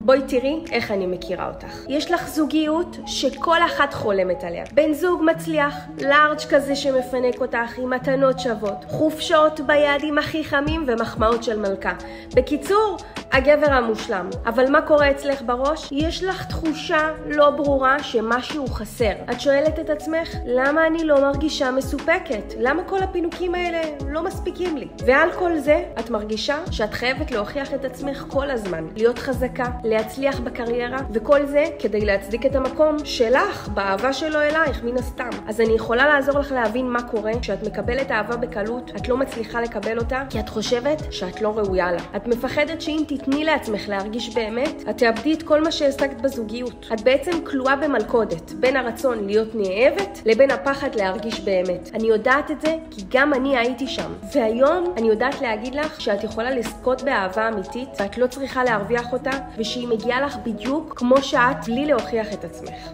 בואי תראי איך אני מכירה אותך. יש לך זוגיות שכל אחת חולמת עליה. בן זוג מצליח, לארג' כזה שמפנק אותך עם מתנות שוות, חופשות ביעדים הכי חמים ומחמאות של מלכה. בקיצור, הגבר המושלם. אבל מה קורה אצלך בראש? יש לך תחושה לא ברורה שמשהו חסר. את שואלת את עצמך, למה אני לא מרגישה מסופקת? למה כל הפינוקים האלה לא מספיקים לי? ועל כל זה, את מרגישה שאת חייבת להוכיח את עצמך כל הזמן, להיות חזקה, להצליח בקריירה, וכל זה כדי להצדיק את המקום שלך, באהבה שלו אלייך, מן הסתם. אז אני יכולה לעזור לך להבין מה קורה כשאת מקבלת אהבה בקלות, את לא מצליחה לקבל אותה, כי את חושבת שאת לא ראויה לה. את מפחדת שאם תתני לעצמך להרגיש באמת, את תאבדי את כל מה שהשגת בזוגיות. את בעצם כלואה במלכודת, בין הרצון להיות נאהבת, לבין הפחד להרגיש באמת. אני יודעת את זה, כי גם אני הייתי שם. והיום אני יודעת להגיד לך שאת יכולה לזכות באהבה אמיתית, ואת לא צריכה להרוויח אותה, ושהיא מגיעה לך בדיוק כמו שאת, בלי להוכיח את עצמך.